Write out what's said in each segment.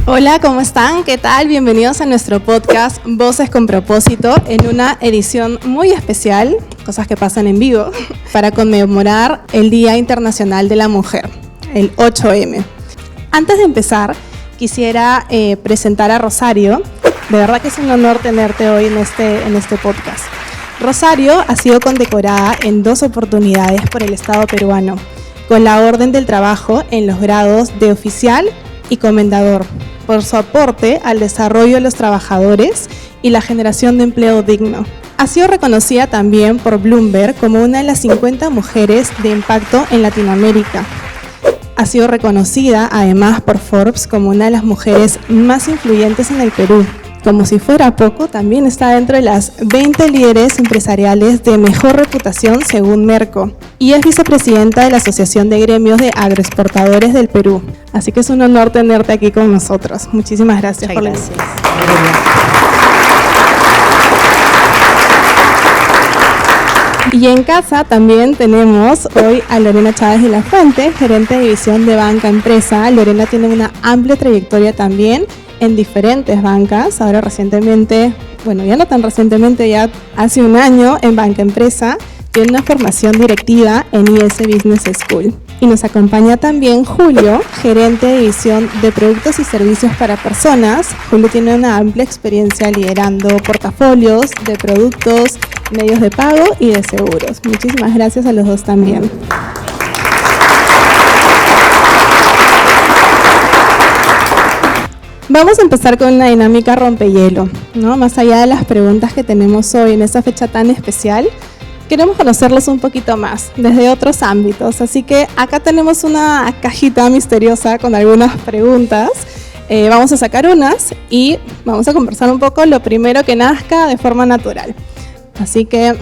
Hola, ¿cómo están? ¿Qué tal? Bienvenidos a nuestro podcast Voces con Propósito en una edición muy especial, cosas que pasan en vivo, para conmemorar el Día Internacional de la Mujer, el 8M. Antes de empezar, quisiera presentar a Rosario. De verdad que es un honor tenerte hoy en este podcast. Rosario ha sido condecorada en 2 oportunidades por el Estado peruano, con la Orden del Trabajo en los grados de oficial y comendador, por su aporte al desarrollo de los trabajadores y la generación de empleo digno. Ha sido reconocida también por Bloomberg como una de las 50 mujeres de impacto en Latinoamérica. Ha sido reconocida además por Forbes como una de las mujeres más influyentes en el Perú. Como si fuera poco, también está dentro de las 20 líderes empresariales de mejor reputación según Merco y es vicepresidenta de la Asociación de Gremios de Agroexportadores del Perú. Así que es un honor tenerte aquí con nosotros. Muchísimas gracias por la invitación. Y en casa también tenemos hoy a Lorena Chávez de la Fuente, gerente de división de Banca Empresa. Lorena tiene una amplia trayectoria también en diferentes bancas, ahora recientemente, bueno, ya no tan recientemente, ya hace un año en Banca Empresa, tiene una formación directiva en IS Business School. Y nos acompaña también Julio, gerente de división de productos y servicios para personas. Julio tiene una amplia experiencia liderando portafolios de productos, medios de pago y de seguros. Muchísimas gracias a los dos también. Vamos a empezar con una dinámica rompehielo, ¿no? Más allá de las preguntas que tenemos hoy en esta fecha tan especial, queremos conocerlos un poquito más, desde otros ámbitos. Así que acá tenemos una cajita misteriosa con algunas preguntas. Vamos a sacar unas y vamos a conversar un poco lo primero que nazca de forma natural. Así que,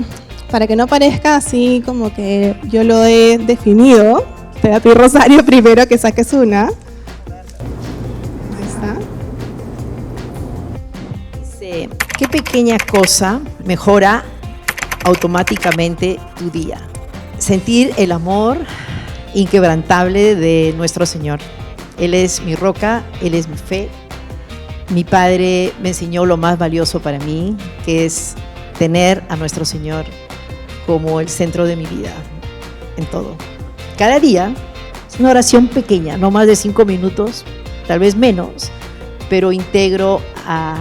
para que no parezca así como que yo lo he definido, te voy a pedir, Rosario, primero que saques una. ¿Qué pequeña cosa mejora automáticamente tu día? Sentir el amor inquebrantable de nuestro Señor. Él es mi roca, Él es mi fe. Mi padre me enseñó lo más valioso para mí, que es tener a nuestro Señor como el centro de mi vida, en todo. Cada día es una oración pequeña, no más de 5 minutos, tal vez menos, pero integro a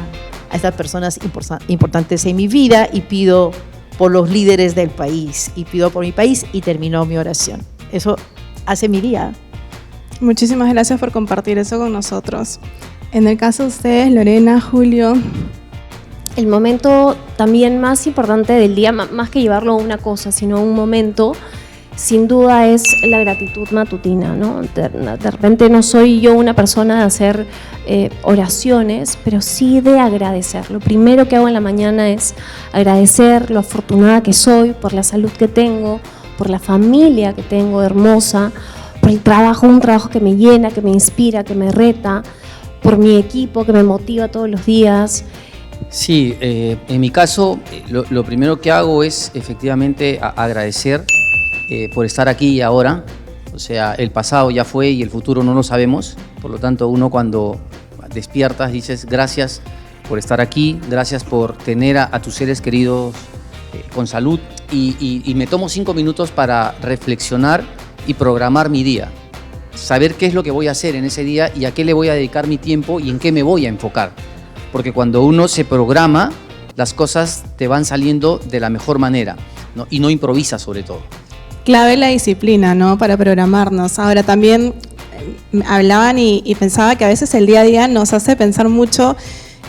estas personas importantes en mi vida y pido por los líderes del país y pido por mi país y termino mi oración. Eso hace mi día. Muchísimas gracias por compartir eso con nosotros. En el caso de ustedes, Lorena, Julio. El momento también más importante del día, más que llevarlo a una cosa, sino un momento, sin duda es la gratitud matutina, ¿no? De repente no soy yo una persona de hacer oraciones, pero sí de agradecer. Lo primero que hago en la mañana es agradecer lo afortunada que soy, por la salud que tengo, por la familia que tengo hermosa, por el trabajo, un trabajo que me llena, que me inspira, que me reta, por mi equipo que me motiva todos los días. Sí, en mi caso lo primero que hago es efectivamente agradecer por estar aquí y ahora. O sea, el pasado ya fue y el futuro no lo sabemos. Por lo tanto, uno cuando despiertas dices gracias por estar aquí, gracias por tener a tus seres queridos con salud y me tomo 5 minutos para reflexionar y programar mi día. Saber qué es lo que voy a hacer en ese día y a qué le voy a dedicar mi tiempo y en qué me voy a enfocar. Porque cuando uno se programa, las cosas te van saliendo de la mejor manera, ¿no? Y no improvisa sobre todo. Clave la disciplina, ¿no? Para programarnos. Ahora también hablaban y pensaba que a veces el día a día nos hace pensar mucho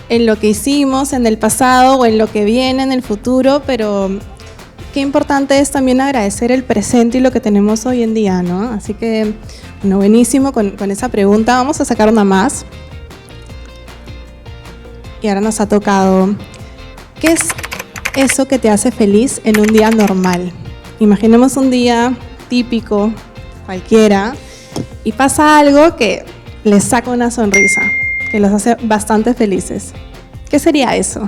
en lo que hicimos en el pasado o en lo que viene en el futuro, pero qué importante es también agradecer el presente y lo que tenemos hoy en día, ¿no? Así que, bueno, buenísimo con esa pregunta. Vamos a sacar una más. Y ahora nos ha tocado, ¿qué es eso que te hace feliz en un día normal? Imaginemos un día típico, cualquiera, y pasa algo que les saca una sonrisa, que los hace bastante felices. ¿Qué sería eso?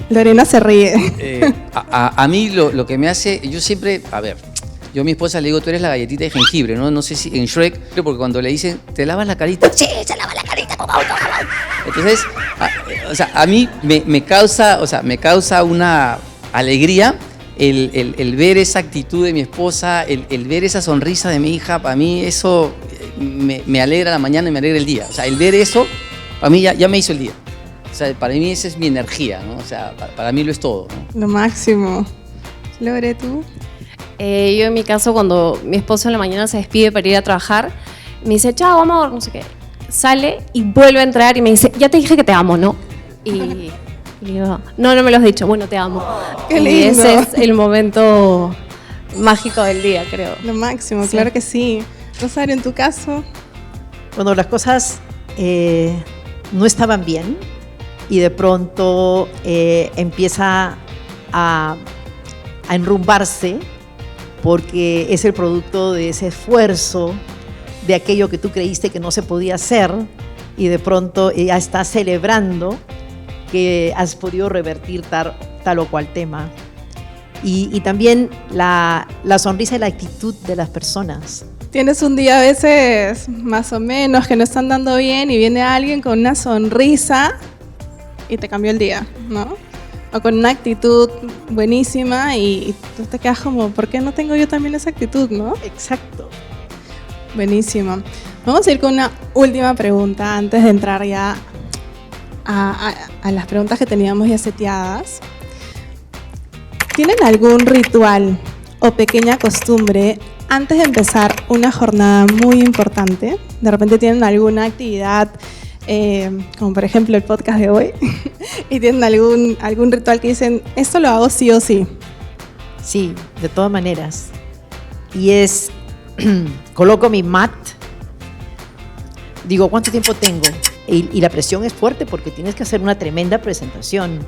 Lorena se ríe. A mí lo que me hace, yo siempre, Yo a mi esposa le digo, tú eres la galletita de jengibre, ¿no? No sé si en Shrek, porque cuando le dicen, ¿te lavas la carita? Sí, se lava la carita, por favor. Entonces, a mí me causa una alegría el ver esa actitud de mi esposa, el ver esa sonrisa de mi hija. Para mí eso me alegra la mañana y me alegra el día. O sea, el ver eso, para mí ya me hizo el día. O sea, para mí esa es mi energía, ¿no? O sea, para mí lo es todo, ¿no? Lo máximo. Lore, ¿tú? Yo en mi caso, cuando mi esposo en la mañana se despide para ir a trabajar, me dice, chao, amor, no sé qué. Sale y vuelve a entrar y me dice, ya te dije que te amo, ¿no? Y digo, no me lo has dicho, bueno, te amo. Qué lindo. Y ese es el momento mágico del día, creo. Lo máximo, Sí. claro que sí. Rosario, en tu caso. Cuando las cosas no estaban bien y de pronto empieza a enrumbarse porque es el producto de ese esfuerzo, de aquello que tú creíste que no se podía hacer y de pronto ya estás celebrando que has podido revertir tal o cual tema. Y también la sonrisa y la actitud de las personas. Tienes un día a veces más o menos que no están dando bien y viene alguien con una sonrisa y te cambió el día, ¿no? O con una actitud buenísima y tú te quedas como, ¿por qué no tengo yo también esa actitud, no? Exacto. Buenísimo. Vamos a ir con una última pregunta antes de entrar ya a las preguntas que teníamos ya seteadas. ¿Tienen algún ritual o pequeña costumbre antes de empezar una jornada muy importante? De repente tienen alguna actividad, como por ejemplo el podcast de hoy, y tienen algún ritual que dicen, esto lo hago sí o sí. Sí, de todas maneras. Y es, coloco mi mat, digo, ¿cuánto tiempo tengo? Y la presión es fuerte porque tienes que hacer una tremenda presentación.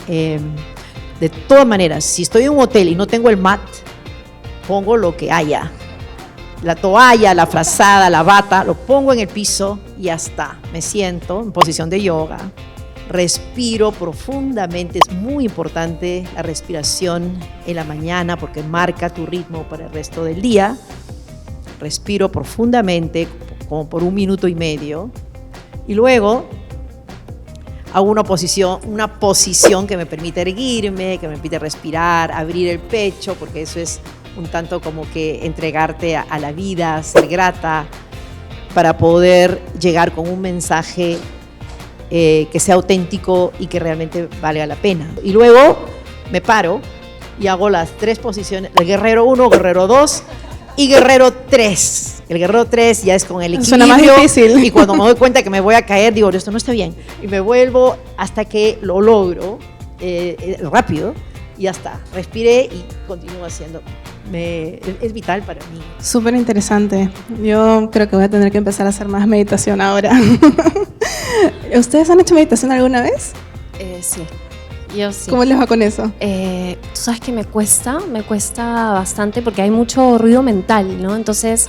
De todas maneras, si estoy en un hotel y no tengo el mat, pongo lo que haya. La toalla, la frazada, la bata, lo pongo en el piso y ya está. Me siento en posición de yoga. Respiro profundamente, es muy importante la respiración en la mañana porque marca tu ritmo para el resto del día. Respiro profundamente, como por 1 minuto y medio, y luego hago una posición que me permite erguirme, que me permite respirar, abrir el pecho, porque eso es un tanto como que entregarte a la vida, ser grata, para poder llegar con un mensaje que sea auténtico y que realmente valga la pena. Y luego me paro y hago las 3 posiciones, el guerrero 1, guerrero 2 y guerrero 3. El guerrero 3 ya es con el equilibrio. Suena más difícil. Y cuando me doy cuenta que me voy a caer, digo, esto no está bien. Y me vuelvo hasta que lo logro rápido y ya está. Respiré y continúo haciendo. Es vital para mí. Súper interesante. Yo creo que voy a tener que empezar a hacer más meditación ahora. ¿Ustedes han hecho meditación alguna vez? Sí, yo sí. ¿Cómo les va con eso? Tú sabes que me cuesta bastante porque hay mucho ruido mental, ¿no? Entonces,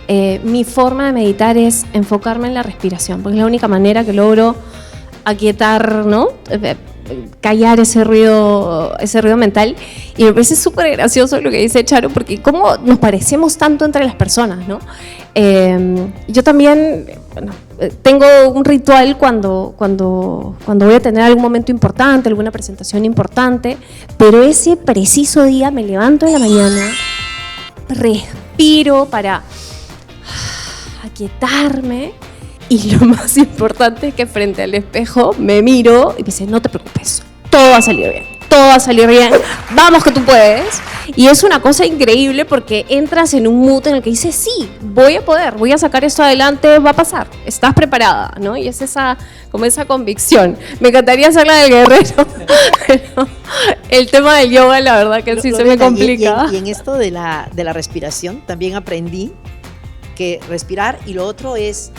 mi forma de meditar es enfocarme en la respiración, porque es la única manera que logro aquietar, ¿no? Callar ese ruido mental. Y me parece súper gracioso lo que dice Charo, porque cómo nos parecemos tanto entre las personas, ¿no? Yo también, bueno, tengo un ritual cuando voy a tener algún momento importante, alguna presentación importante, pero ese preciso día me levanto en la mañana, respiro para aquietarme. Y lo más importante es que frente al espejo me miro y me dice, no te preocupes, todo va a salir bien, vamos que tú puedes. Y es una cosa increíble porque entras en un mood en el que dices, sí, voy a poder, voy a sacar esto adelante, va a pasar, estás preparada, ¿no? Y es esa convicción. Me encantaría hacer la del guerrero, pero el tema del yoga, la verdad que sí se me complica. Y en esto de la respiración también aprendí que respirar, y lo otro es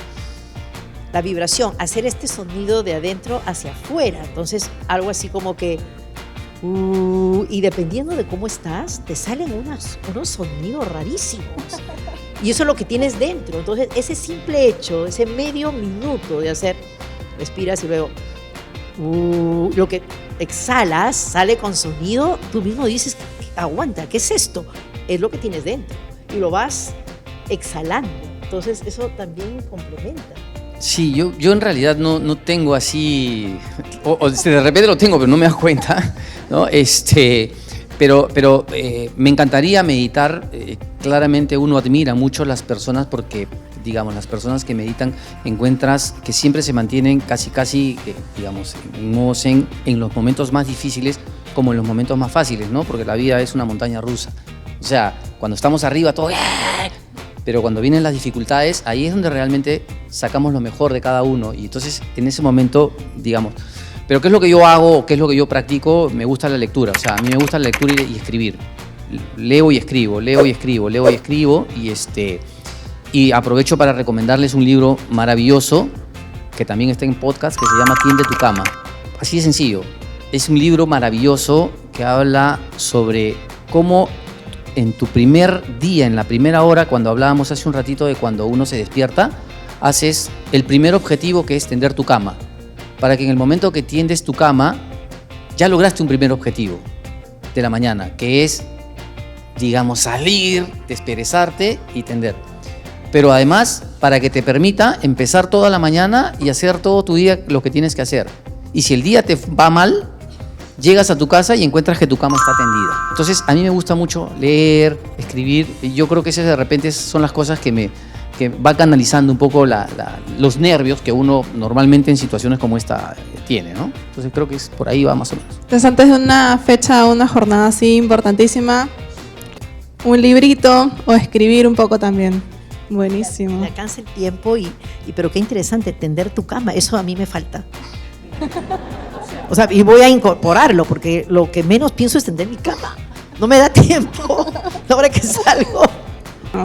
la vibración, hacer este sonido de adentro hacia afuera. Entonces, algo así como que y dependiendo de cómo estás, te salen unos sonidos rarísimos. Y eso es lo que tienes dentro. Entonces, ese simple hecho, ese medio minuto de hacer, respiras y luego lo que exhalas sale con sonido, tú mismo dices, aguanta, ¿qué es esto? es lo que tienes dentro y lo vas exhalando. Entonces eso también complementa. Sí, yo en realidad no tengo así, o de repente lo tengo, pero no me das cuenta, ¿no? Pero me encantaría meditar. Claramente uno admira mucho a las personas porque, digamos, las personas que meditan encuentras que siempre se mantienen casi, digamos, en modo zen en los momentos más difíciles como en los momentos más fáciles, ¿no? Porque la vida es una montaña rusa. O sea, cuando estamos arriba todo... Pero cuando vienen las dificultades, ahí es donde realmente sacamos lo mejor de cada uno. Y entonces, en ese momento, digamos... Pero ¿qué es lo que yo hago? ¿Qué es lo que yo practico? Me gusta la lectura. O sea, a mí me gusta la lectura y escribir. Leo y escribo. Y aprovecho para recomendarles un libro maravilloso, que también está en podcast, que se llama Tiende tu cama. Así de sencillo. Es un libro maravilloso que habla sobre cómo en tu primer día, en la primera hora, cuando hablábamos hace un ratito de cuando uno se despierta, haces el primer objetivo, que es tender tu cama, para que en el momento que tiendes tu cama ya lograste un primer objetivo de la mañana, que es, digamos, salir, desperezarte y tender. Pero además, para que te permita empezar toda la mañana y hacer todo tu día lo que tienes que hacer. Y si el día te va mal, llegas a tu casa y encuentras que tu cama está tendida. Entonces, a mí me gusta mucho leer, escribir, y yo creo que esas de repente son las cosas que va canalizando un poco los nervios que uno normalmente en situaciones como esta tiene, ¿no? Entonces, creo que es por ahí va más o menos. Entonces, antes de una fecha, una jornada así importantísima, un librito o escribir un poco también. Buenísimo. Me alcanza el tiempo pero qué interesante, tender tu cama, eso a mí me falta. O sea, y voy a incorporarlo porque lo que menos pienso es tender mi cama. No me da tiempo ahora que salgo.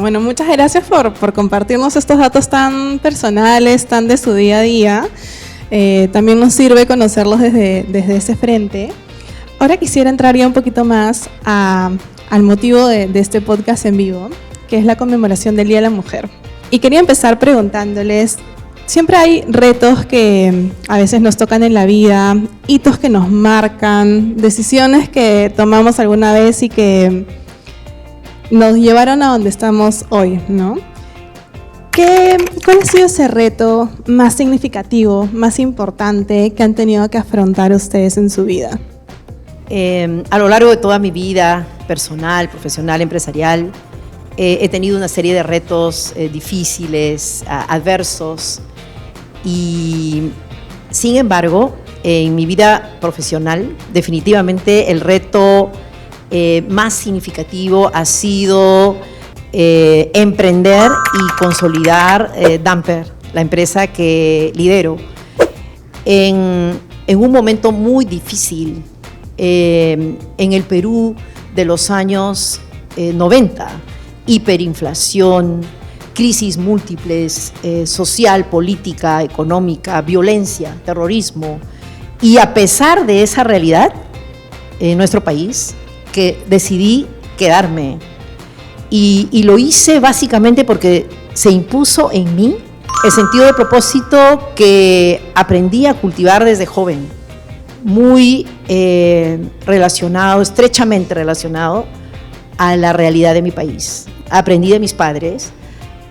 Bueno, muchas gracias por compartirnos estos datos tan personales, tan de su día a día. También nos sirve conocerlos desde ese frente. Ahora quisiera entrar ya un poquito más al motivo de este podcast en vivo, que es la conmemoración del Día de la Mujer. Y quería empezar preguntándoles, siempre hay retos que a veces nos tocan en la vida, hitos que nos marcan, decisiones que tomamos alguna vez y que nos llevaron a donde estamos hoy, ¿no? ¿Cuál ha sido ese reto más significativo, más importante que han tenido que afrontar ustedes en su vida? A lo largo de toda mi vida personal, profesional, empresarial, he tenido una serie de retos difíciles, adversos. Y sin embargo, en mi vida profesional, definitivamente el reto más significativo ha sido emprender y consolidar Damper, la empresa que lidero, en un momento muy difícil en el Perú de los años 90, hiperinflación, crisis múltiples, social, política, económica, violencia, terrorismo. Y a pesar de esa realidad en nuestro país, que decidí quedarme. Y lo hice básicamente porque se impuso en mí el sentido de propósito que aprendí a cultivar desde joven, muy relacionado, estrechamente relacionado a la realidad de mi país. Aprendí de mis padres.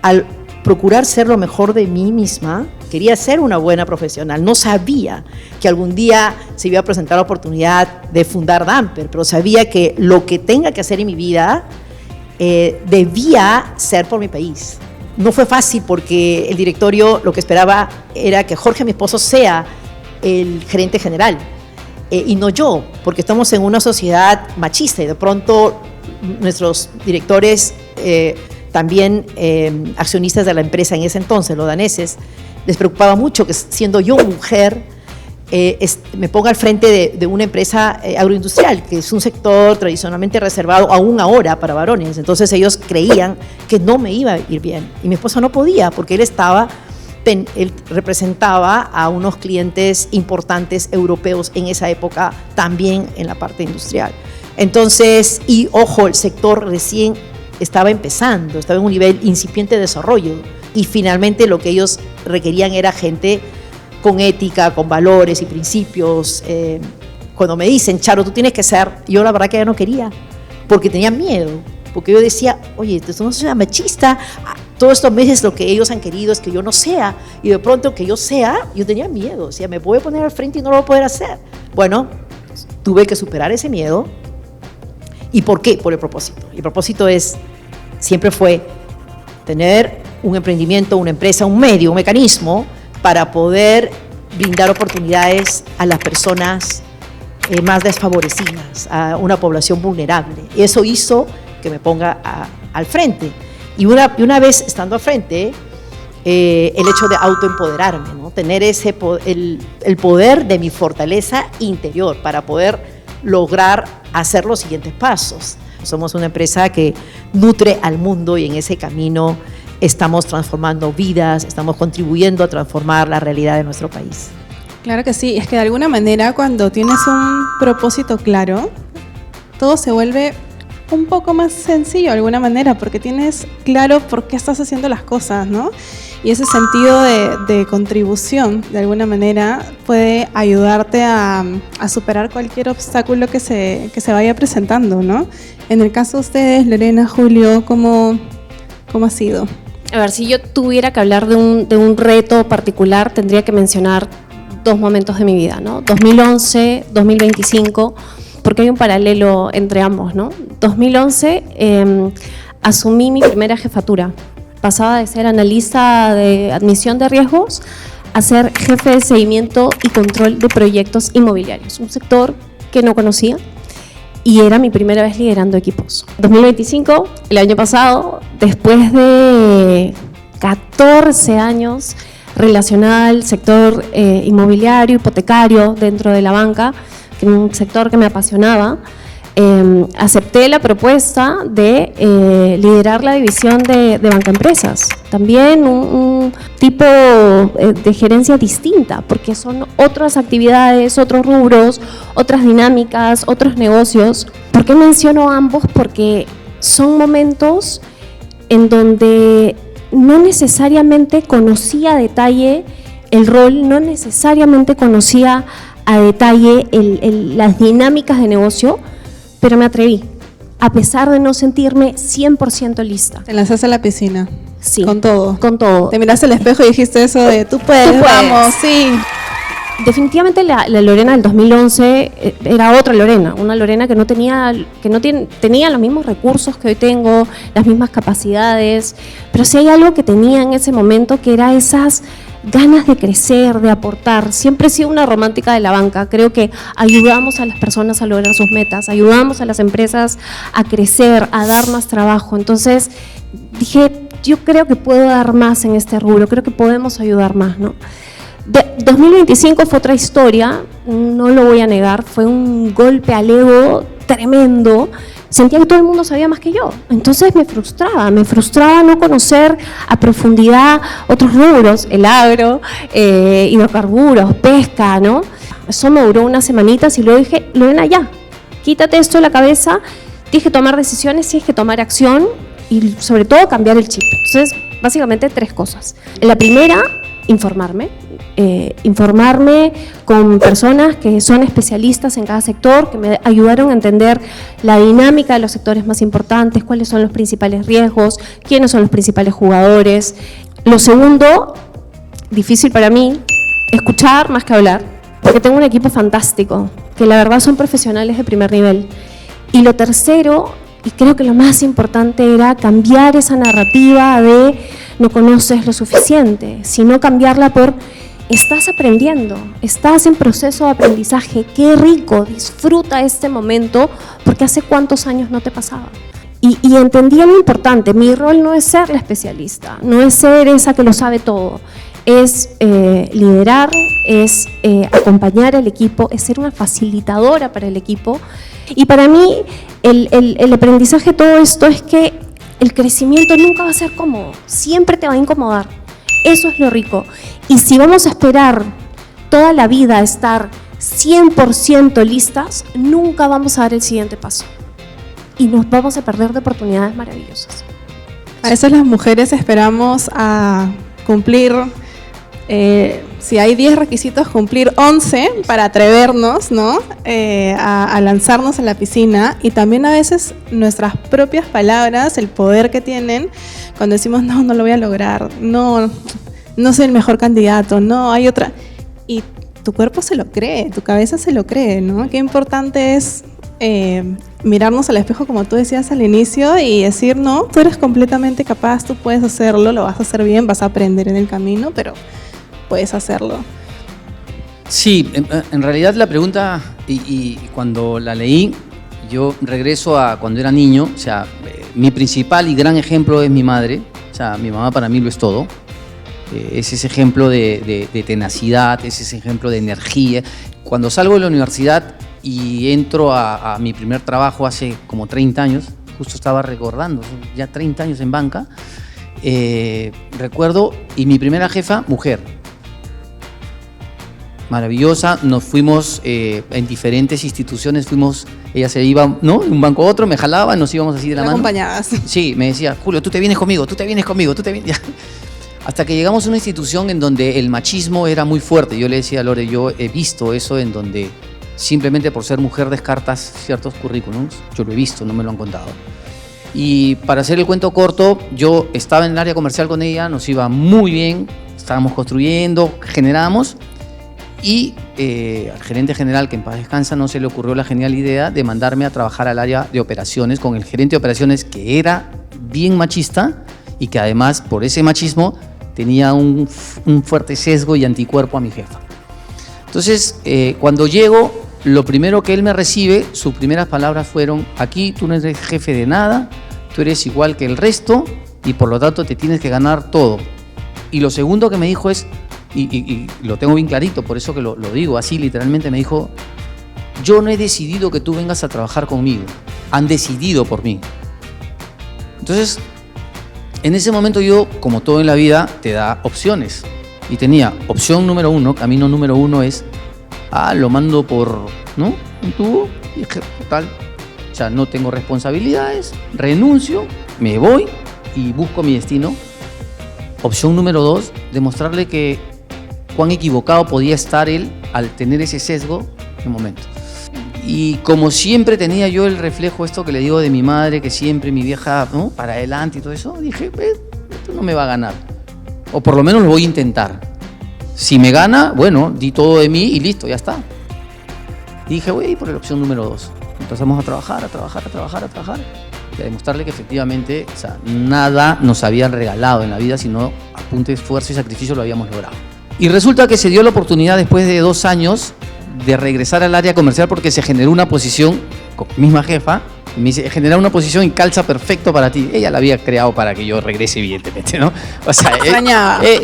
Al procurar ser lo mejor de mí misma, quería ser una buena profesional. No sabía que algún día se iba a presentar la oportunidad de fundar Damper, pero sabía que lo que tenga que hacer en mi vida debía ser por mi país. No fue fácil porque el directorio lo que esperaba era que Jorge, mi esposo, sea el gerente general y no yo, porque estamos en una sociedad machista y de pronto nuestros directores también accionistas de la empresa en ese entonces, los daneses, les preocupaba mucho que siendo yo mujer me ponga al frente de una empresa agroindustrial, que es un sector tradicionalmente reservado aún ahora para varones. Entonces ellos creían que no me iba a ir bien y mi esposo no podía porque él representaba a unos clientes importantes europeos en esa época, también en la parte industrial. Entonces, y ojo, el sector recién estaba empezando, estaba en un nivel incipiente de desarrollo y finalmente lo que ellos requerían era gente con ética, con valores y principios. Cuando me dicen, Charo, tú tienes que ser, yo la verdad que ya no quería, porque tenía miedo porque yo decía, oye, entonces no soy una machista, todos estos meses lo que ellos han querido es que yo no sea, y de pronto que yo sea, yo tenía miedo, o sea, me voy a poner al frente y no lo voy a poder hacer. Bueno, tuve que superar ese miedo. ¿Y por qué? Por el propósito. El propósito siempre fue tener un emprendimiento, una empresa, un medio, un mecanismo para poder brindar oportunidades a las personas más desfavorecidas, a una población vulnerable. Eso hizo que me ponga al frente. Y una vez estando al frente, el hecho de autoempoderarme, ¿no? Tener el poder de mi fortaleza interior para poder lograr hacer los siguientes pasos. Somos una empresa que nutre al mundo y en ese camino estamos transformando vidas, estamos contribuyendo a transformar la realidad de nuestro país. Claro que sí, es que de alguna manera cuando tienes un propósito claro, todo se vuelve un poco más sencillo de alguna manera, porque tienes claro por qué estás haciendo las cosas, ¿no? Y ese sentido de contribución, de alguna manera, puede ayudarte a superar cualquier obstáculo que se vaya presentando, ¿no? En el caso de ustedes, Lorena, Julio, ¿cómo ha sido? A ver, si yo tuviera que hablar de un reto particular, tendría que mencionar 2 momentos de mi vida, ¿no? 2011, 2025, porque hay un paralelo entre ambos, ¿no? 2011 asumí mi primera jefatura. Pasaba de ser analista de admisión de riesgos a ser jefe de seguimiento y control de proyectos inmobiliarios, un sector que no conocía, y era mi primera vez liderando equipos. 2025, el año pasado, después de 14 años relacionada al sector inmobiliario, hipotecario dentro de la banca, que era un sector que me apasionaba, acepté la propuesta de liderar la división de Banca Empresas. También un tipo de gerencia distinta, porque son otras actividades, otros rubros, otras dinámicas, otros negocios. ¿Por qué menciono ambos? Porque son momentos en donde no necesariamente conocía a detalle el rol, no necesariamente conocía a detalle las dinámicas de negocio, pero me atreví, a pesar de no sentirme 100% lista. Te lanzaste a la piscina. Sí. Con todo. Con todo. Te miraste al espejo y dijiste eso de tú puedes, vamos, sí. Definitivamente la Lorena del 2011 era otra Lorena, una Lorena que tenía los mismos recursos que hoy tengo, las mismas capacidades, pero sí hay algo que tenía en ese momento, que era esas ganas de crecer, de aportar. Siempre he sido una romántica de la banca. Creo que ayudamos a las personas a lograr sus metas, ayudamos a las empresas a crecer, a dar más trabajo. Entonces dije, yo creo que puedo dar más en este rubro, creo que podemos ayudar más, ¿no? 2025 fue otra historia, no lo voy a negar, fue un golpe al ego tremendo. Sentía que todo el mundo sabía más que yo, entonces me frustraba no conocer a profundidad otros rubros, el agro, hidrocarburos, pesca, ¿no? Eso me duró unas semanitas y luego dije, Lorena, ya, quítate esto de la cabeza, tienes que tomar decisiones, tienes que tomar acción y sobre todo cambiar el chip. Entonces, básicamente 3 cosas. La primera, informarme con personas que son especialistas en cada sector, que me ayudaron a entender la dinámica de los sectores más importantes, cuáles son los principales riesgos, quiénes son los principales jugadores. Lo segundo, difícil para mí, escuchar más que hablar, porque tengo un equipo fantástico, que la verdad son profesionales de primer nivel. Y lo tercero, y creo que lo más importante, era cambiar esa narrativa de no conoces lo suficiente, sino cambiarla por estás aprendiendo, estás en proceso de aprendizaje, qué rico, disfruta este momento, porque hace cuántos años no te pasaba. Y entendí lo importante, mi rol no es ser la especialista, no es ser esa que lo sabe todo, es liderar, es acompañar al equipo, es ser una facilitadora para el equipo. Y para mí el aprendizaje de todo esto es que el crecimiento nunca va a ser cómodo, siempre te va a incomodar. Eso es lo rico. Y si vamos a esperar toda la vida a estar 100% listas, nunca vamos a dar el siguiente paso. Y nos vamos a perder de oportunidades maravillosas. A veces las mujeres esperamos a cumplir si hay 10 requisitos, cumplir 11 para atrevernos, ¿no? A lanzarnos a la piscina. Y también a veces nuestras propias palabras, el poder que tienen cuando decimos, no lo voy a lograr, no soy el mejor candidato, no, hay otra. Y tu cuerpo se lo cree, tu cabeza se lo cree, ¿no? Qué importante es mirarnos al espejo, como tú decías al inicio, y decir, no, tú eres completamente capaz, tú puedes hacerlo, lo vas a hacer bien, vas a aprender en el camino, pero puedes hacerlo. Sí, en realidad la pregunta, y cuando la leí, yo regreso a cuando era niño. O sea, mi principal y gran ejemplo es mi madre. O sea, mi mamá para mí lo es todo. Es ese ejemplo de tenacidad, es ese ejemplo de energía. Cuando salgo de la universidad y entro a mi primer trabajo hace como 30 años, justo estaba recordando, ya 30 años en banca, recuerdo, y mi primera jefa, mujer, maravillosa. Nos fuimos en diferentes instituciones, ella se iba, ¿no?, de un banco a otro, me jalaba, nos íbamos así de la mano. Acompañadas. Sí, me decía, Julio, tú te vienes conmigo, tú te vienes conmigo, tú te vienes. Hasta que llegamos a una institución en donde el machismo era muy fuerte. Yo le decía a Lore, yo he visto eso en donde simplemente por ser mujer descartas ciertos currículums. Yo lo he visto, no me lo han contado. Y para hacer el cuento corto, yo estaba en el área comercial con ella, nos iba muy bien, estábamos construyendo, generábamos, y al gerente general, que en paz descansa, no se le ocurrió la genial idea de mandarme a trabajar al área de operaciones con el gerente de operaciones, que era bien machista y que además por ese machismo tenía un fuerte sesgo y anticuerpo a mi jefa. Entonces, cuando llego, lo primero que él me recibe, sus primeras palabras fueron: aquí tú no eres jefe de nada, tú eres igual que el resto y por lo tanto te tienes que ganar todo. Y lo segundo que me dijo es, y lo tengo bien clarito, por eso que lo digo así literalmente, me dijo: yo no he decidido que tú vengas a trabajar conmigo, han decidido por mí. Entonces, en ese momento yo, como todo en la vida, te da opciones. Y tenía opción número 1, camino número 1 es, lo mando por, ¿no?, un tubo, y tal. O sea, no tengo responsabilidades, renuncio, me voy y busco mi destino. Opción número 2, demostrarle que cuán equivocado podía estar él al tener ese sesgo en un momento. Y como siempre tenía yo el reflejo, esto que le digo de mi madre, que siempre mi vieja, ¿no?, para adelante y todo eso, dije, esto no me va a ganar. O por lo menos lo voy a intentar. Si me gana, bueno, di todo de mí y listo, ya está. Y dije, voy a ir por la opción número 2. Empezamos a trabajar y a demostrarle que efectivamente, o sea, nada nos habían regalado en la vida, sino a punta de esfuerzo y sacrificio lo habíamos logrado. Y resulta que se dio la oportunidad después de 2 años de regresar al área comercial porque se generó una posición con mi misma jefa. Me dice, generar una posición y calza perfecto para ti. Ella la había creado para que yo regrese, evidentemente, ¿no? O sea,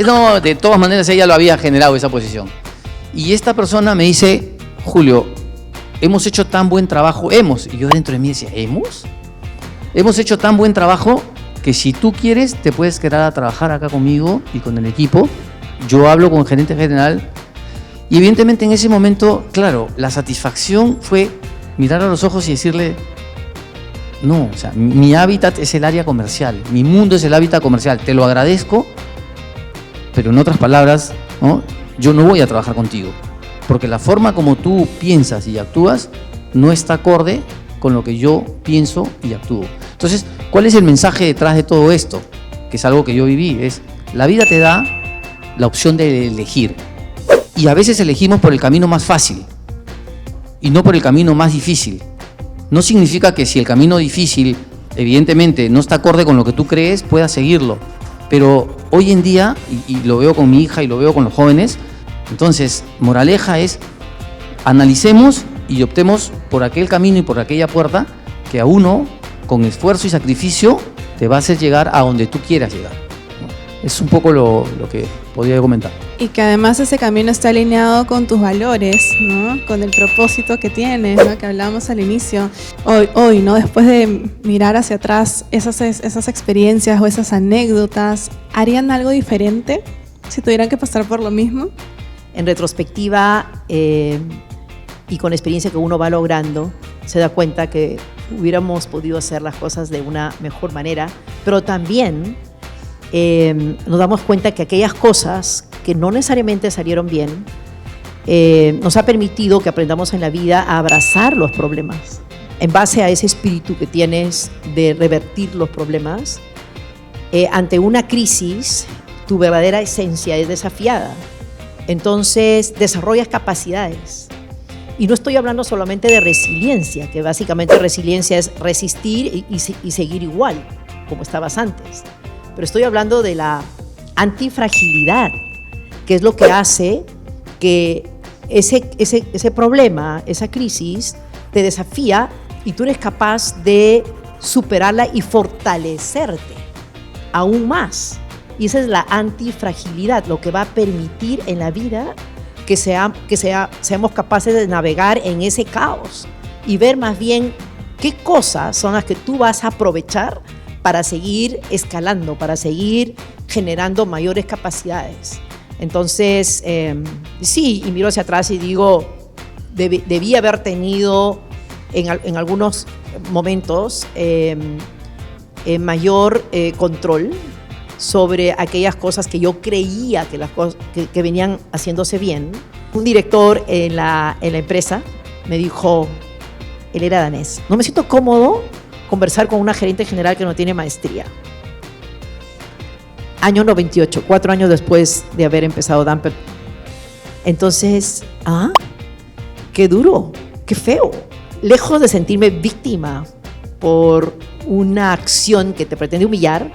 no, de todas maneras ella lo había generado, esa posición. Y esta persona me dice, Julio, hemos hecho tan buen trabajo, y yo dentro de mí decía, hemos hecho tan buen trabajo que si tú quieres te puedes quedar a trabajar acá conmigo y con el equipo. Yo hablo con el gerente general y evidentemente en ese momento, claro, la satisfacción fue mirar a los ojos y decirle, no, o sea, mi hábitat es el área comercial, mi mundo es el hábitat comercial, te lo agradezco, pero en otras palabras, ¿no?, yo no voy a trabajar contigo, porque la forma como tú piensas y actúas no está acorde con lo que yo pienso y actúo. Entonces, ¿cuál es el mensaje detrás de todo esto? Que es algo que yo viví, es la vida te da la opción de elegir, y a veces elegimos por el camino más fácil y no por el camino más difícil. No significa que si el camino difícil evidentemente no está acorde con lo que tú crees, puedas seguirlo. Pero hoy en día, y lo veo con mi hija y lo veo con los jóvenes, entonces, moraleja es, analicemos y optemos por aquel camino y por aquella puerta que a uno, con esfuerzo y sacrificio, te va a hacer llegar a donde tú quieras llegar. Es un poco lo que podría comentar. Y que además ese camino está alineado con tus valores, ¿no?, con el propósito que tienes, ¿no?, que hablábamos al inicio. Hoy, ¿no?, después de mirar hacia atrás esas experiencias o esas anécdotas, ¿harían algo diferente si tuvieran que pasar por lo mismo? En retrospectiva y con la experiencia que uno va logrando, se da cuenta que hubiéramos podido hacer las cosas de una mejor manera, pero también nos damos cuenta que aquellas cosas que no necesariamente salieron bien, nos ha permitido que aprendamos en la vida a abrazar los problemas. En base a ese espíritu que tienes de revertir los problemas, ante una crisis, tu verdadera esencia es desafiada. Entonces, desarrollas capacidades. Y no estoy hablando solamente de resiliencia, que básicamente resiliencia es resistir y seguir igual, como estabas antes. Pero estoy hablando de la antifragilidad, que es lo que hace que ese problema, esa crisis, te desafía y tú eres capaz de superarla y fortalecerte aún más. Y esa es la antifragilidad, lo que va a permitir en la vida que seamos capaces de navegar en ese caos y ver más bien qué cosas son las que tú vas a aprovechar para seguir escalando, para seguir generando mayores capacidades. Entonces, sí, y miro hacia atrás y digo, debí haber tenido en algunos momentos mayor control sobre aquellas cosas que yo creía que las cosas que venían haciéndose bien. Un director en la empresa me dijo, él era danés, no me siento cómodo conversar con una gerente general que no tiene maestría. Año 98, 4 años después de haber empezado Damper. Entonces, qué duro, qué feo. Lejos de sentirme víctima por una acción que te pretende humillar,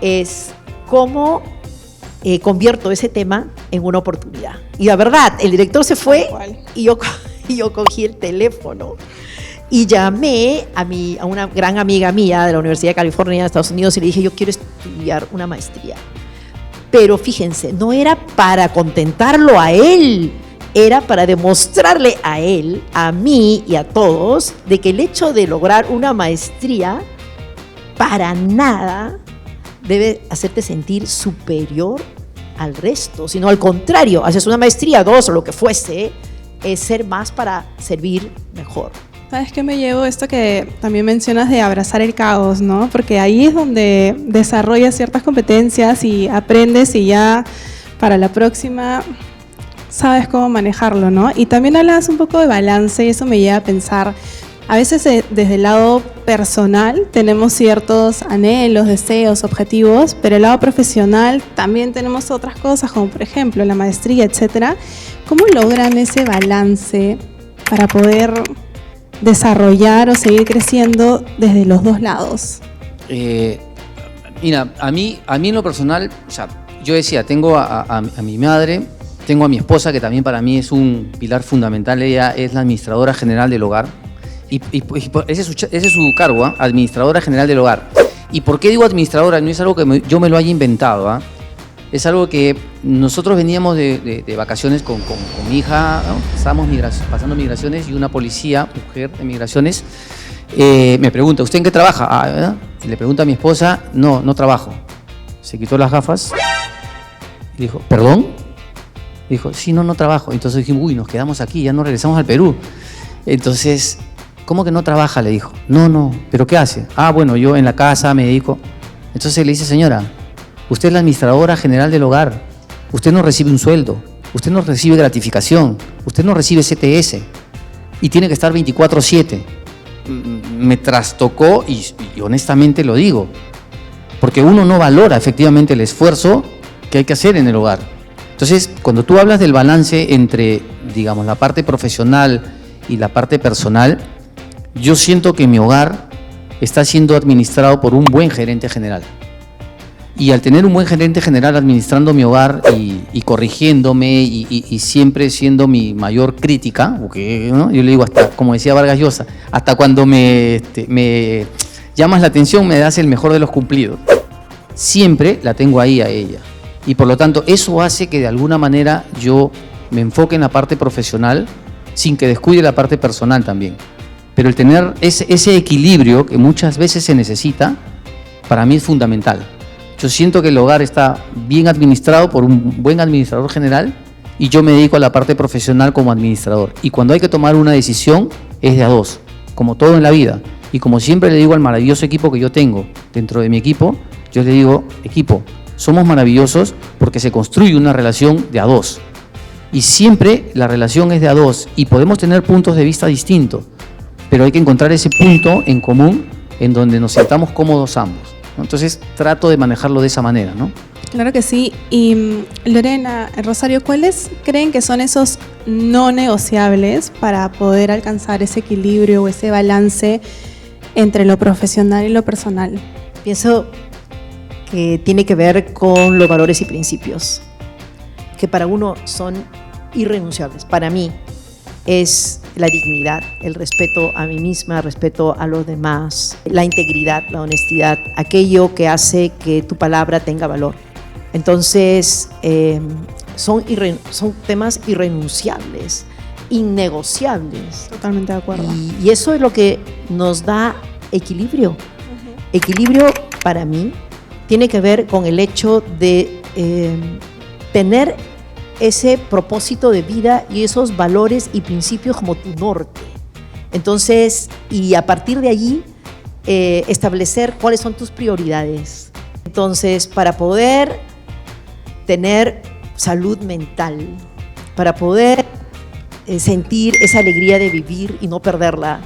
es cómo convierto ese tema en una oportunidad. Y la verdad, el director se fue y yo cogí el teléfono y llamé a una gran amiga mía de la Universidad de California de Estados Unidos y le dije, yo quiero estudiar una maestría. Pero fíjense, no era para contentarlo a él, era para demostrarle a él, a mí y a todos, de que el hecho de lograr una maestría para nada debe hacerte sentir superior al resto, sino al contrario, haces una maestría, 2 o lo que fuese, es ser más para servir mejor. ¿Sabes qué me llevo? Esto que también mencionas de abrazar el caos, ¿no? Porque ahí es donde desarrollas ciertas competencias y aprendes y ya para la próxima sabes cómo manejarlo, ¿no? Y también hablas un poco de balance y eso me lleva a pensar, a veces desde el lado personal tenemos ciertos anhelos, deseos, objetivos, pero el lado profesional también tenemos otras cosas, como por ejemplo la maestría, etcétera. ¿Cómo logran ese balance para poder desarrollar o seguir creciendo desde los dos lados? Mira, a mí en lo personal, o sea, yo decía, tengo a mi madre, tengo a mi esposa, que también para mí es un pilar fundamental. Ella es la administradora general del hogar. Y ese es su cargo, administradora general del hogar. ¿Y por qué digo administradora? No es algo que yo me lo haya inventado. Es algo que nosotros veníamos de vacaciones con mi hija, ¿no? Estábamos pasando migraciones y una policía, mujer de migraciones, me pregunta, ¿usted en qué trabaja? ¿Verdad? Y le pregunta a mi esposa, no trabajo. Se quitó las gafas y dijo, ¿perdón? Dijo, sí, no trabajo. Entonces dijimos, uy, nos quedamos aquí, ya no regresamos al Perú. Entonces, ¿cómo que no trabaja? Le dijo. No, ¿pero qué hace? Bueno, yo en la casa me dedico. Entonces le dice, señora, usted es la administradora general del hogar. Usted no recibe un sueldo. Usted no recibe gratificación. Usted no recibe CTS. Y tiene que estar 24/7. Me trastocó y honestamente lo digo. Porque uno no valora efectivamente el esfuerzo que hay que hacer en el hogar. Entonces, cuando tú hablas del balance entre, digamos, la parte profesional y la parte personal, yo siento que mi hogar está siendo administrado por un buen gerente general. Y al tener un buen gerente general administrando mi hogar y corrigiéndome y siempre siendo mi mayor crítica, porque, ¿no? Yo le digo, hasta, como decía Vargas Llosa, hasta cuando me llamas la atención me das el mejor de los cumplidos. Siempre la tengo ahí a ella. Y por lo tanto, eso hace que de alguna manera yo me enfoque en la parte profesional sin que descuide la parte personal también. Pero el tener ese equilibrio que muchas veces se necesita, para mí es fundamental. Yo siento que el hogar está bien administrado por un buen administrador general y yo me dedico a la parte profesional como administrador. Y cuando hay que tomar una decisión, es de a dos, como todo en la vida. Y como siempre le digo al maravilloso equipo que yo tengo dentro de mi equipo, yo le digo, equipo, somos maravillosos porque se construye una relación de a dos. Y siempre la relación es de a dos y podemos tener puntos de vista distintos, pero hay que encontrar ese punto en común en donde nos sintamos cómodos ambos, ¿no? Entonces trato de manejarlo de esa manera, ¿no? Claro que sí. Y Lorena, Rosario, ¿cuáles creen que son esos no negociables para poder alcanzar ese equilibrio o ese balance entre lo profesional y lo personal? Pienso que tiene que ver con los valores y principios, que para uno son irrenunciables. Para mí es la dignidad, el respeto a mí misma, el respeto a los demás, la integridad, la honestidad, aquello que hace que tu palabra tenga valor. Entonces, son temas irrenunciables, innegociables. Totalmente de acuerdo. Y eso es lo que nos da equilibrio. Uh-huh. Equilibrio, para mí, tiene que ver con el hecho de tener ese propósito de vida y esos valores y principios como tu norte. Entonces, y a partir de allí, establecer cuáles son tus prioridades. Entonces, para poder tener salud mental, para poder sentir esa alegría de vivir y no perderla,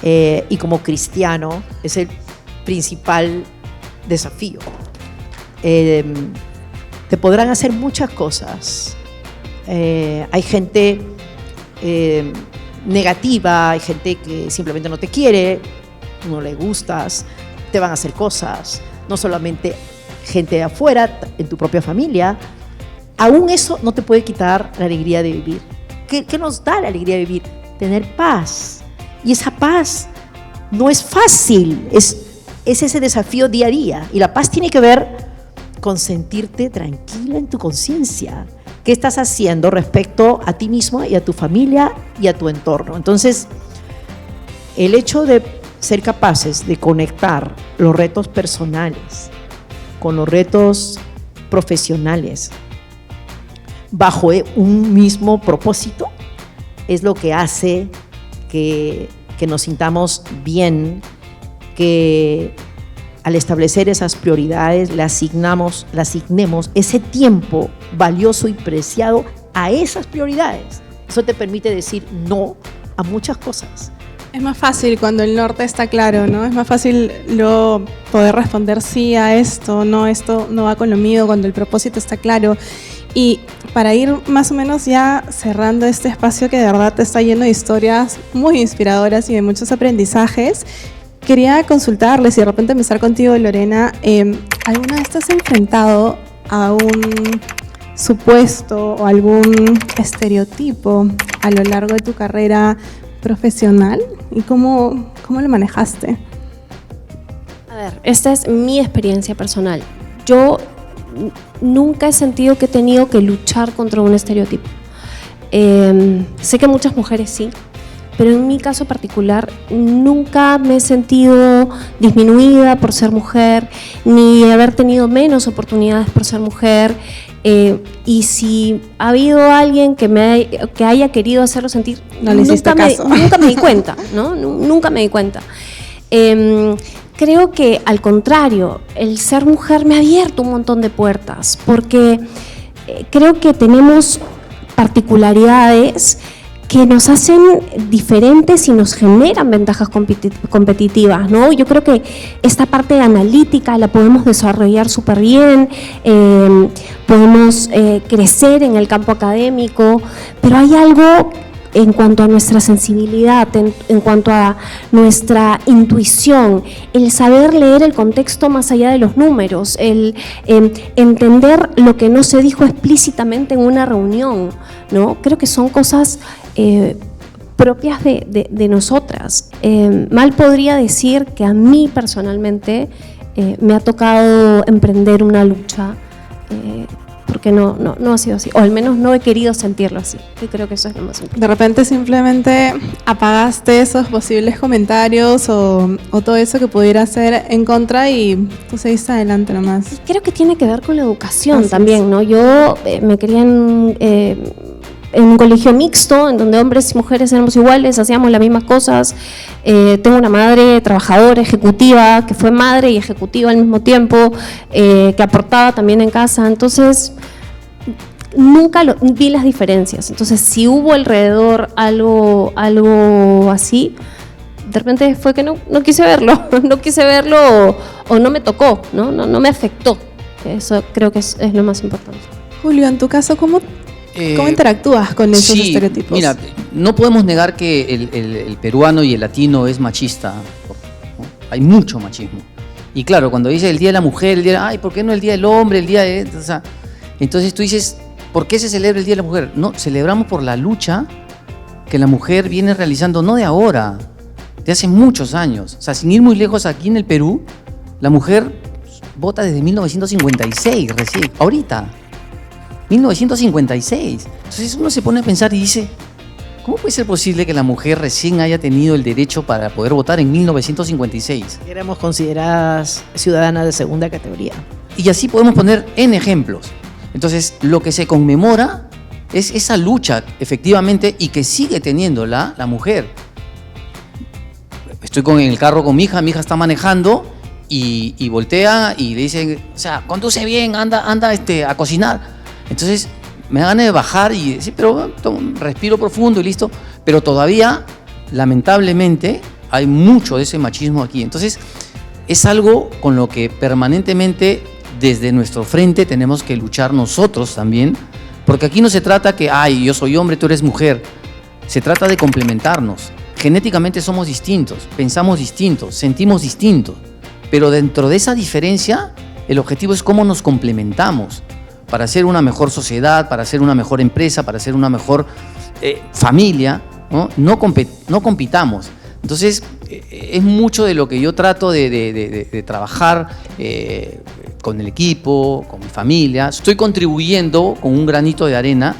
y como cristiano es el principal desafío. Te podrán hacer muchas cosas. Hay gente negativa, hay gente que simplemente no te quiere, no le gustas, te van a hacer cosas, no solamente gente de afuera, en tu propia familia. Aún eso no te puede quitar la alegría de vivir. ¿Qué nos da la alegría de vivir? Tener paz. Y esa paz no es fácil, es ese desafío día a día. Y la paz tiene que ver con sentirte tranquila en tu conciencia. ¿Qué estás haciendo respecto a ti mismo y a tu familia y a tu entorno? Entonces, el hecho de ser capaces de conectar los retos personales con los retos profesionales bajo un mismo propósito es lo que hace que nos sintamos bien, que al establecer esas prioridades le asignemos ese tiempo valioso y preciado a esas prioridades. Eso te permite decir no a muchas cosas. Es más fácil cuando el norte está claro, ¿no? Es más fácil luego poder responder sí a esto no va con lo mío, cuando el propósito está claro. Y para ir más o menos ya cerrando este espacio que de verdad te está lleno de historias muy inspiradoras y de muchos aprendizajes, quería consultarles y de repente empezar contigo, Lorena. ¿Alguna vez te has enfrentado a un supuesto o algún estereotipo a lo largo de tu carrera profesional? ¿Y cómo lo manejaste? A ver, esta es mi experiencia personal. Yo nunca he sentido que he tenido que luchar contra un estereotipo. Sé que muchas mujeres sí, pero en mi caso particular nunca me he sentido disminuida por ser mujer, ni haber tenido menos oportunidades por ser mujer. Y si ha habido alguien que haya querido hacerlo sentir, no le hiciste caso. Nunca me di cuenta, ¿no? Nunca me di cuenta. Creo que al contrario, el ser mujer me ha abierto un montón de puertas, porque creo que tenemos particularidades que nos hacen diferentes y nos generan ventajas competitivas, ¿no? Yo creo que esta parte analítica la podemos desarrollar súper bien, podemos crecer en el campo académico, pero hay algo en cuanto a nuestra sensibilidad, en cuanto a nuestra intuición, el saber leer el contexto más allá de los números, el entender lo que no se dijo explícitamente en una reunión, ¿no? Creo que son cosas propias de nosotras. Mal podría decir que a mí personalmente me ha tocado emprender una lucha, porque no ha sido así, o al menos no he querido sentirlo así. Yo creo que eso es lo más importante. De repente simplemente apagaste esos posibles comentarios o todo eso que pudiera ser en contra y tú seguiste adelante nomás. Creo que tiene que ver con la educación también, ¿no? Yo me querían en un colegio mixto, en donde hombres y mujeres éramos iguales, hacíamos las mismas cosas. Tengo una madre trabajadora, ejecutiva, que fue madre y ejecutiva al mismo tiempo, que aportaba también en casa. Entonces, nunca vi las diferencias. Entonces, si hubo alrededor algo así, de repente fue que no quise verlo, o no me tocó, no me afectó. Eso creo que es lo más importante. Julio, en tu caso, ¿cómo interactúas con esos estereotipos? Mira, no podemos negar que el peruano y el latino es machista, ¿no? Hay mucho machismo. Y claro, cuando dice el Día de la Mujer, ¿por qué no el Día del Hombre, el Día de...? O sea, entonces tú dices, ¿por qué se celebra el Día de la Mujer? No, celebramos por la lucha que la mujer viene realizando, no de ahora, de hace muchos años. O sea, sin ir muy lejos, aquí en el Perú, la mujer vota desde 1956, recién, ahorita. 1956. Entonces uno se pone a pensar y dice, ¿cómo puede ser posible que la mujer recién haya tenido el derecho para poder votar en 1956? Éramos consideradas ciudadanas de segunda categoría. Y así podemos poner en ejemplos. Entonces, lo que se conmemora es esa lucha, efectivamente, y que sigue teniendo la mujer. Estoy en el carro con mi hija está manejando y voltea y le dice, o sea, conduce bien, anda a cocinar. Entonces me da ganas de bajar y decir, pero respiro profundo y listo. Pero todavía, lamentablemente, hay mucho de ese machismo aquí. Entonces es algo con lo que permanentemente desde nuestro frente tenemos que luchar nosotros también. Porque aquí no se trata que, yo soy hombre, tú eres mujer. Se trata de complementarnos. Genéticamente somos distintos, pensamos distintos, sentimos distintos. Pero dentro de esa diferencia, el objetivo es cómo nos complementamos para hacer una mejor sociedad, para hacer una mejor empresa, para hacer una mejor familia, ¿no? No compitamos. Entonces, es mucho de lo que yo trato de trabajar con el equipo, con mi familia. Estoy contribuyendo con un granito de arena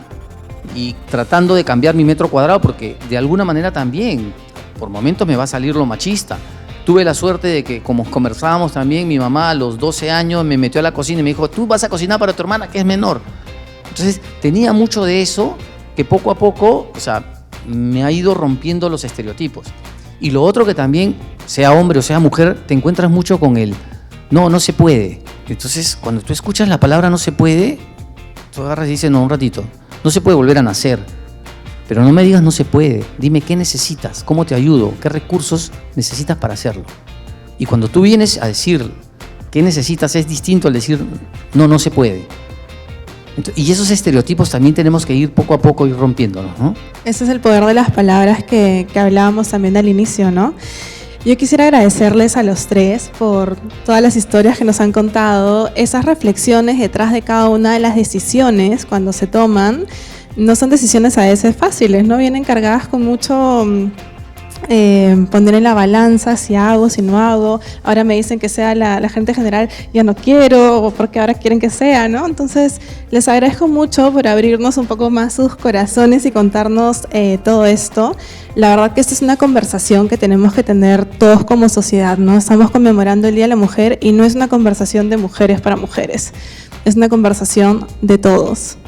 y tratando de cambiar mi metro cuadrado, porque de alguna manera también, por momentos me va a salir lo machista. Tuve la suerte de que, como conversábamos también, mi mamá a los 12 años me metió a la cocina y me dijo, tú vas a cocinar para tu hermana que es menor. Entonces tenía mucho de eso que poco a poco, o sea, me ha ido rompiendo los estereotipos. Y lo otro que también, sea hombre o sea mujer, te encuentras mucho con el no se puede. Entonces cuando tú escuchas la palabra no se puede, tú agarras y dices, no, un ratito, no se puede volver a nacer. Pero no me digas no se puede, dime qué necesitas, cómo te ayudo, qué recursos necesitas para hacerlo. Y cuando tú vienes a decir qué necesitas es distinto al decir no se puede. Entonces, y esos estereotipos también tenemos que ir poco a poco ir rompiéndolos, ¿no? Ese es el poder de las palabras que hablábamos también al inicio, ¿no? Yo quisiera agradecerles a los tres por todas las historias que nos han contado, esas reflexiones detrás de cada una de las decisiones cuando se toman. No son decisiones a veces fáciles, ¿no? Vienen cargadas con mucho poner en la balanza si hago, si no hago. Ahora me dicen que sea la gente general, ya no quiero, o porque ahora quieren que sea, ¿no? Entonces, les agradezco mucho por abrirnos un poco más sus corazones y contarnos todo esto. La verdad que esta es una conversación que tenemos que tener todos como sociedad, ¿no? Estamos conmemorando el Día de la Mujer y no es una conversación de mujeres para mujeres, es una conversación de todos.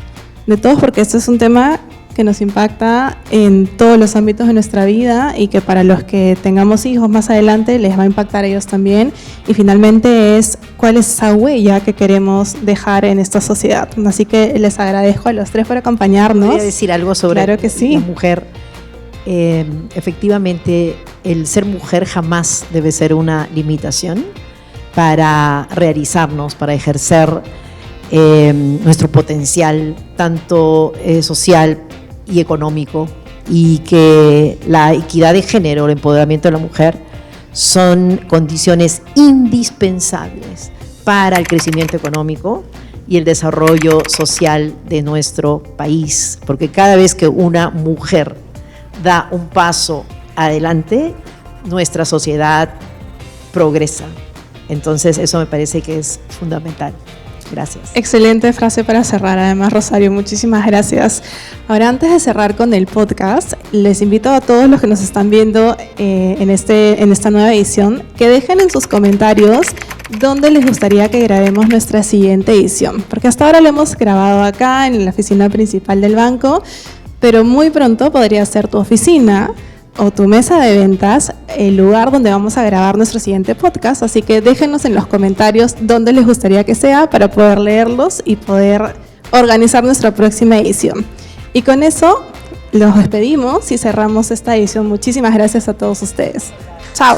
De todos, porque esto es un tema que nos impacta en todos los ámbitos de nuestra vida y que para los que tengamos hijos más adelante les va a impactar a ellos también. Y finalmente es cuál es esa huella que queremos dejar en esta sociedad. Así que les agradezco a los tres por acompañarnos. Voy a decir algo sobre claro que sí. La mujer. Efectivamente, el ser mujer jamás debe ser una limitación para realizarnos, para ejercer nuestro potencial tanto social y económico, y que la equidad de género, el empoderamiento de la mujer son condiciones indispensables para el crecimiento económico y el desarrollo social de nuestro país, porque cada vez que una mujer da un paso adelante, nuestra sociedad progresa. Entonces eso me parece que es fundamental. Gracias. Excelente frase para cerrar, además, Rosario, muchísimas gracias. Ahora, antes de cerrar con el podcast, les invito a todos los que nos están viendo en esta nueva edición, que dejen en sus comentarios dónde les gustaría que grabemos nuestra siguiente edición, porque hasta ahora lo hemos grabado acá en la oficina principal del banco, pero muy pronto podría ser tu oficina o tu mesa de ventas el lugar donde vamos a grabar nuestro siguiente podcast, así que déjenos en los comentarios dónde les gustaría que sea para poder leerlos y poder organizar nuestra próxima edición. Y con eso los despedimos y cerramos esta edición. Muchísimas gracias a todos ustedes. Chao.